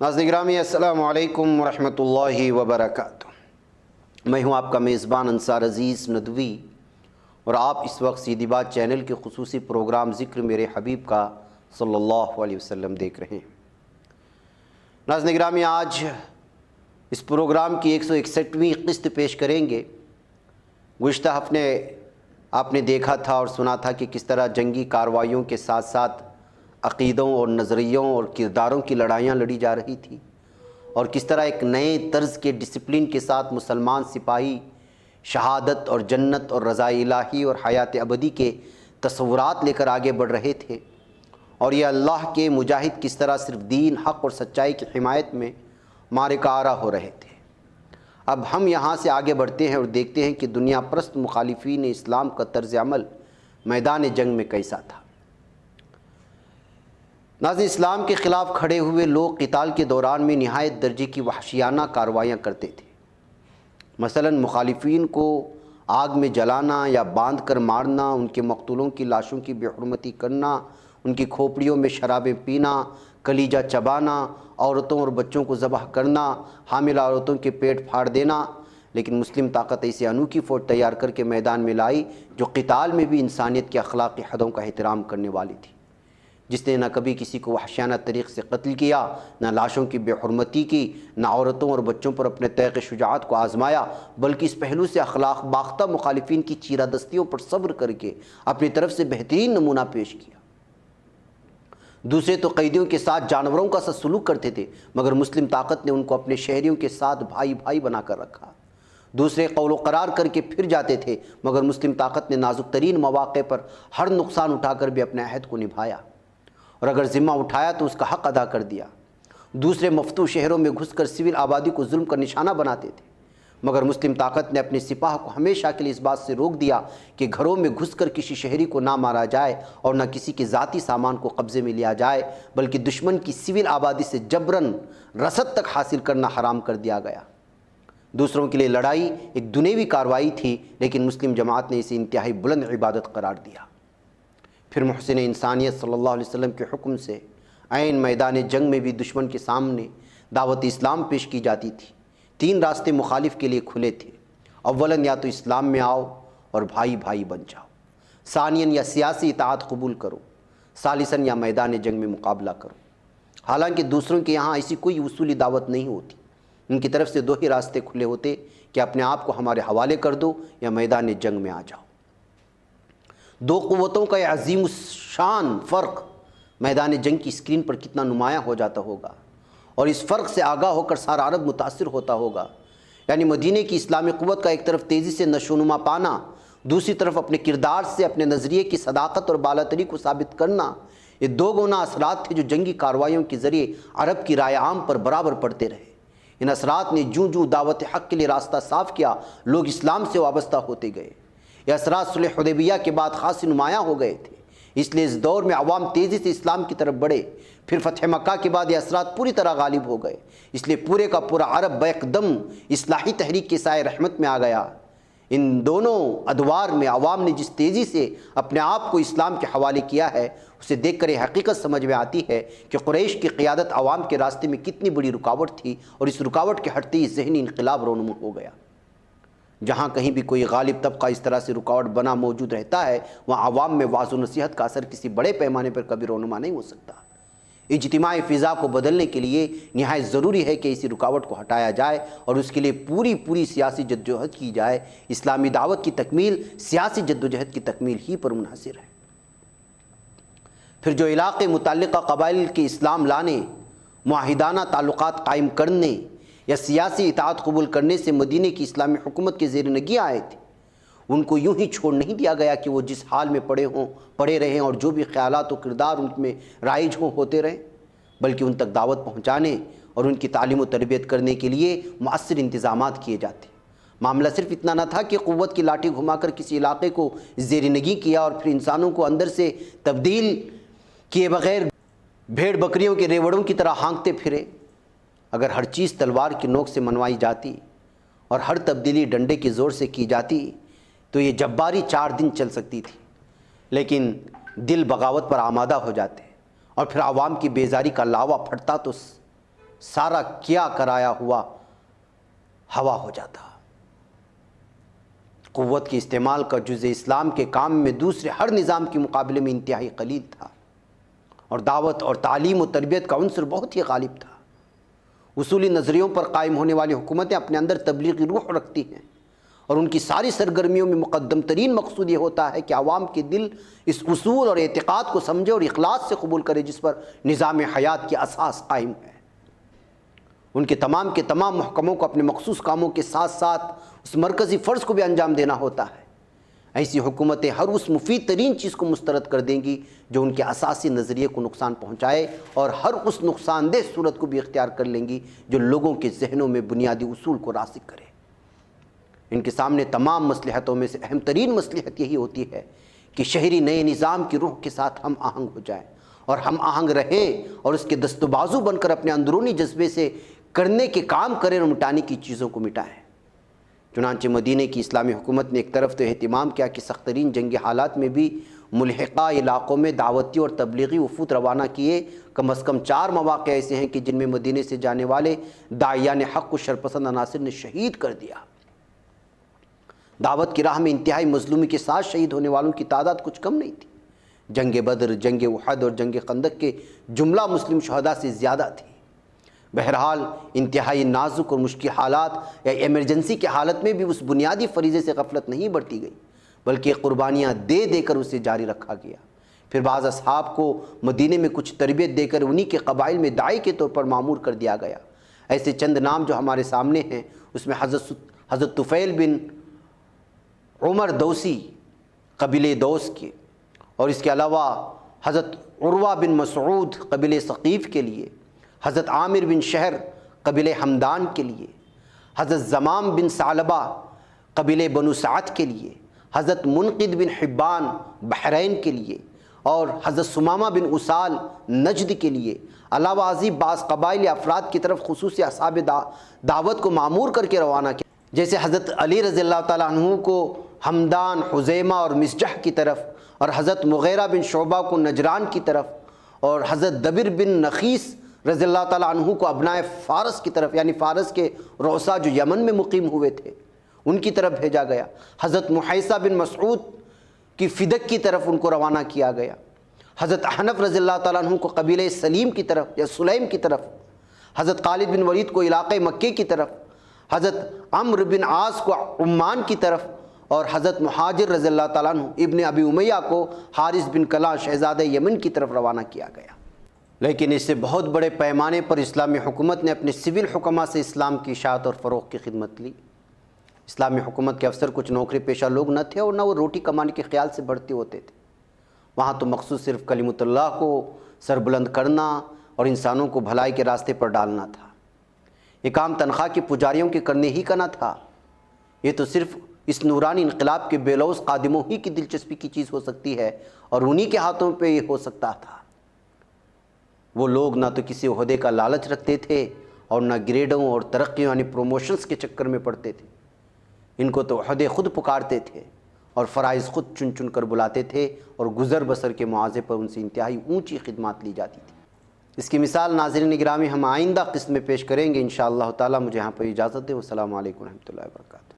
ناظرین گرامی السلام علیکم ورحمۃ اللہ وبرکاتہ۔ میں ہوں آپ کا میزبان انصار عزیز ندوی، اور آپ اس وقت سیدھی بات چینل کے خصوصی پروگرام ذکر میرے حبیب کا صلی اللہ علیہ وسلم دیکھ رہے ہیں۔ ناظرین گرامی، آج اس پروگرام کی 161ویں قسط پیش کریں گے۔ گزشتہ ہفتے آپ نے دیکھا تھا اور سنا تھا کہ کس طرح جنگی کارروائیوں کے ساتھ ساتھ عقیدوں اور نظریوں اور کرداروں کی لڑائیاں لڑی جا رہی تھی، اور کس طرح ایک نئے طرز کے ڈسپلن کے ساتھ مسلمان سپاہی شہادت اور جنت اور رضا الہی اور حیات ابدی کے تصورات لے کر آگے بڑھ رہے تھے، اور یہ اللہ کے مجاہد کس طرح صرف دین، حق اور سچائی کی حمایت میں معرکہ آرا ہو رہے تھے۔ اب ہم یہاں سے آگے بڑھتے ہیں اور دیکھتے ہیں کہ دنیا پرست مخالفین اسلام کا طرز عمل میدان جنگ میں کیسا تھا۔ ناظرین، اسلام کے خلاف کھڑے ہوئے لوگ قتال کے دوران میں نہایت درجے کی وحشیانہ کارروائیاں کرتے تھے۔ مثلا مخالفین کو آگ میں جلانا یا باندھ کر مارنا، ان کے مقتولوں کی لاشوں کی بے حرمتی کرنا، ان کی کھوپڑیوں میں شرابیں پینا، کلیجہ چبانا، عورتوں اور بچوں کو ذبح کرنا، حاملہ عورتوں کے پیٹ پھاڑ دینا۔ لیکن مسلم طاقت ایسی انوکھی فوج تیار کر کے میدان میں لائی جو قتال میں بھی انسانیت کی اخلاقی حدوں کا احترام کرنے والی تھی، جس نے نہ کبھی کسی کو وحشیانہ طریق سے قتل کیا، نہ لاشوں کی بے حرمتی کی، نہ عورتوں اور بچوں پر اپنے تیغ شجاعت کو آزمایا، بلکہ اس پہلو سے اخلاق باختہ مخالفین کی چیرہ دستیوں پر صبر کر کے اپنی طرف سے بہترین نمونہ پیش کیا۔ دوسرے تو قیدیوں کے ساتھ جانوروں کا سا سلوک کرتے تھے، مگر مسلم طاقت نے ان کو اپنے شہریوں کے ساتھ بھائی بھائی بنا کر رکھا۔ دوسرے قول و قرار کر کے پھر جاتے تھے، مگر مسلم طاقت نے نازک ترین مواقع پر ہر نقصان اٹھا کر بھی اپنے عہد کو نبھایا، اور اگر ذمہ اٹھایا تو اس کا حق ادا کر دیا۔ دوسرے مفتوح شہروں میں گھس کر سول آبادی کو ظلم کا نشانہ بناتے تھے، مگر مسلم طاقت نے اپنے سپاہ کو ہمیشہ کے لیے اس بات سے روک دیا کہ گھروں میں گھس کر کسی شہری کو نہ مارا جائے اور نہ کسی کے ذاتی سامان کو قبضے میں لیا جائے، بلکہ دشمن کی سول آبادی سے جبراً رسد تک حاصل کرنا حرام کر دیا گیا۔ دوسروں کے لیے لڑائی ایک دنیوی کارروائی تھی، لیکن مسلم جماعت نے اسے انتہائی بلند عبادت قرار دیا۔ پھر محسن انسانیت صلی اللہ علیہ وسلم کے حکم سے عین میدان جنگ میں بھی دشمن کے سامنے دعوت اسلام پیش کی جاتی تھی۔ 3 راستے مخالف کے لیے کھلے تھے۔ اولاً یا تو اسلام میں آؤ اور بھائی بھائی بن جاؤ، ثانیاً یا سیاسی اطاعت قبول کرو، ثالثاً یا میدان جنگ میں مقابلہ کرو۔ حالانکہ دوسروں کے یہاں ایسی کوئی اصولی دعوت نہیں ہوتی، ان کی طرف سے 2 ہی راستے کھلے ہوتے کہ اپنے آپ کو ہمارے حوالے کر دو یا میدان جنگ میں آ جاؤ۔ 2 قوتوں کا یہ عظیم الشان فرق میدان جنگ کی اسکرین پر کتنا نمایاں ہو جاتا ہوگا، اور اس فرق سے آگاہ ہو کر سارا عرب متاثر ہوتا ہوگا۔ یعنی مدینے کی اسلامی قوت کا ایک طرف تیزی سے نشو و نما پانا، دوسری طرف اپنے کردار سے اپنے نظریے کی صداقت اور بالاتری کو ثابت کرنا، یہ 2 گنا اثرات تھے جو جنگی کارروائیوں کے ذریعے عرب کی رائے عام پر برابر پڑتے رہے۔ ان اثرات نے جوں جوں دعوت حق کے لیے راستہ صاف کیا، لوگ اسلام سے وابستہ ہوتے گئے۔ یہ اثرات صلح حدیبیہ کے بعد خاصی نمایاں ہو گئے تھے، اس لیے اس دور میں عوام تیزی سے اسلام کی طرف بڑھے۔ پھر فتح مکہ کے بعد یہ اثرات پوری طرح غالب ہو گئے، اس لیے پورے کا پورا عرب بیک دم اصلاحی تحریک کے سائے رحمت میں آ گیا۔ ان دونوں ادوار میں عوام نے جس تیزی سے اپنے آپ کو اسلام کے حوالے کیا ہے، اسے دیکھ کر یہ حقیقت سمجھ میں آتی ہے کہ قریش کی قیادت عوام کے راستے میں کتنی بڑی رکاوٹ تھی، اور اس رکاوٹ کے ہٹتے ہی ذہنی انقلاب رونما ہو گیا۔ جہاں کہیں بھی کوئی غالب طبقہ اس طرح سے رکاوٹ بنا موجود رہتا ہے، وہاں عوام میں وعظ و نصیحت کا اثر کسی بڑے پیمانے پر کبھی رونما نہیں ہو سکتا۔ اجتماعی فضا کو بدلنے کے لیے نہایت ضروری ہے کہ اسی رکاوٹ کو ہٹایا جائے اور اس کے لیے پوری سیاسی جدوجہد کی جائے۔ اسلامی دعوت کی تکمیل سیاسی جدوجہد کی تکمیل ہی پر منحصر ہے۔ پھر جو علاقے متعلقہ قبائل کے اسلام لانے، معاہدانہ تعلقات قائم کرنے یا سیاسی اطاعت قبول کرنے سے مدینے کی اسلامی حکومت کے زیر نگی آئے تھے، ان کو یوں ہی چھوڑ نہیں دیا گیا کہ وہ جس حال میں پڑے رہیں اور جو بھی خیالات و کردار ان میں رائج ہوتے رہیں، بلکہ ان تک دعوت پہنچانے اور ان کی تعلیم و تربیت کرنے کے لیے مؤثر انتظامات کیے جاتے۔ معاملہ صرف اتنا نہ تھا کہ قوت کی لاٹھی گھما کر کسی علاقے کو زیر نگی کیا اور پھر انسانوں کو اندر سے تبدیل کیے بغیر بھیڑ بکریوں کے ریوڑوں کی طرح ہانکتے پھرے۔ اگر ہر چیز تلوار کی نوک سے منوائی جاتی اور ہر تبدیلی ڈنڈے کے زور سے کی جاتی تو یہ جباری 4 دن چل سکتی تھی، لیکن دل بغاوت پر آمادہ ہو جاتے اور پھر عوام کی بیزاری کا لاوا پھٹتا تو سارا کیا کرایا ہوا ہوا ہو جاتا۔ قوت کے استعمال کا جزء اسلام کے کام میں دوسرے ہر نظام کے مقابلے میں انتہائی قلیل تھا، اور دعوت اور تعلیم و تربیت کا عنصر بہت ہی غالب تھا۔ اصولی نظریوں پر قائم ہونے والی حکومتیں اپنے اندر تبلیغی روح رکھتی ہیں، اور ان کی ساری سرگرمیوں میں مقدم ترین مقصود یہ ہوتا ہے کہ عوام کے دل اس اصول اور اعتقاد کو سمجھے اور اخلاص سے قبول کرے جس پر نظام حیات کی اساس قائم ہے۔ ان کے تمام محکموں کو اپنے مخصوص کاموں کے ساتھ ساتھ اس مرکزی فرض کو بھی انجام دینا ہوتا ہے۔ ایسی حکومتیں ہر اس مفید ترین چیز کو مسترد کر دیں گی جو ان کے اساسی نظریے کو نقصان پہنچائے، اور ہر اس نقصان دہ صورت کو بھی اختیار کر لیں گی جو لوگوں کے ذہنوں میں بنیادی اصول کو راسخ کرے۔ ان کے سامنے تمام مصلحتوں میں سے اہم ترین مصلحت یہی ہوتی ہے کہ شہری نئے نظام کی روح کے ساتھ ہم آہنگ ہو جائیں اور ہم آہنگ رہیں، اور اس کے دست و بازو بن کر اپنے اندرونی جذبے سے کرنے کے کام کریں اور مٹانے کی چیزوں کو مٹائیں۔ چنانچہ مدینہ کی اسلامی حکومت نے ایک طرف تو اہتمام کیا کہ سخت ترین جنگی حالات میں بھی ملحقہ علاقوں میں دعوتی اور تبلیغی وفود روانہ کیے۔ کم از کم 4 مواقع ایسے ہیں کہ جن میں مدینہ سے جانے والے داعیان حق کو شرپسند عناصر نے شہید کر دیا۔ دعوت کی راہ میں انتہائی مظلومی کے ساتھ شہید ہونے والوں کی تعداد کچھ کم نہیں تھی۔ جنگ بدر، جنگ احد اور جنگ خندق کے جملہ مسلم شہداء سے زیادہ تھی۔ بہرحال انتہائی نازک اور مشکل حالات یا ایمرجنسی کی حالت میں بھی اس بنیادی فریضے سے غفلت نہیں برتی گئی، بلکہ قربانیاں دے دے کر اسے جاری رکھا گیا۔ پھر بعض اصحاب کو مدینے میں کچھ تربیت دے کر انہی کے قبائل میں داعی کے طور پر معمور کر دیا گیا۔ ایسے چند نام جو ہمارے سامنے ہیں، اس میں حضرت طفیل بن عمر دوسی قبیلے دوس کے، اور اس کے علاوہ حضرت عروہ بن مسعود قبیلے ثقیف کے لیے، حضرت عامر بن شہر قبیلے حمدان کے لیے، حضرت زمام بن ثعلبہ قبیلے بنو سعد کے لیے، حضرت منقد بن حبان بحرین کے لیے، اور حضرت سمامہ بن اسال نجد کے لیے، علاوہ ازیں بعض قبائل افراد کی طرف خصوصی اصحاب دعوت کو معمور کر کے روانہ کیا، جیسے حضرت علی رضی اللہ تعالیٰ عنہ کو حمدان، حزیمہ اور مسجح کی طرف، اور حضرت مغیرہ بن شعبہ کو نجران کی طرف، اور حضرت دبر بن نخیس رضی اللہ تعالیٰ عنہ کو ابنائے فارس کی طرف، یعنی فارس کے رؤسا جو یمن میں مقیم ہوئے تھے ان کی طرف بھیجا گیا۔ حضرت محیصہ بن مسعود کی فدق کی طرف ان کو روانہ کیا گیا۔ حضرت احنف رضی اللہ تعالیٰ عنہ کو قبیلہ سلیم کی طرف یا سلیم کی طرف، حضرت خالد بن ولید کو علاقہ مکے کی طرف، حضرت عمرو بن عاص کو عمان کی طرف، اور حضرت مہاجر رضی اللہ تعالیٰ عنہ ابن ابی امیہ کو حارث بن کلاں شہزادہ یمن کی طرف روانہ کیا گیا۔ لیکن اس سے بہت بڑے پیمانے پر اسلامی حکومت نے اپنے سول حکماء سے اسلام کی اشاعت اور فروغ کی خدمت لی۔ اسلامی حکومت کے افسر کچھ نوکری پیشہ لوگ نہ تھے، اور نہ وہ روٹی کمانے کے خیال سے بڑھتے ہوتے تھے۔ وہاں تو مقصود صرف کلمۃ اللہ کو سربلند کرنا اور انسانوں کو بھلائی کے راستے پر ڈالنا تھا۔ یہ کام تنخواہ کے پجاریوں کے کرنے ہی کا نہ تھا، یہ تو صرف اس نورانی انقلاب کے بے لوث قادموں ہی کی دلچسپی کی چیز ہو سکتی ہے، اور انہی کے ہاتھوں پہ یہ ہو سکتا تھا۔ وہ لوگ نہ تو کسی عہدے کا لالچ رکھتے تھے، اور نہ گریڈوں اور ترقیوں یعنی پروموشنز کے چکر میں پڑتے تھے۔ ان کو تو عہدے خود پکارتے تھے، اور فرائض خود چن چن کر بلاتے تھے، اور گزر بسر کے معاوضے پر ان سے انتہائی اونچی خدمات لی جاتی تھی۔ اس کی مثال ناظرین گرامی ہم آئندہ قسط میں پیش کریں گے انشاءاللہ تعالی۔ مجھے یہاں پر اجازت دیں۔ والسلام علیکم ورحمۃ اللہ وبرکاتہ۔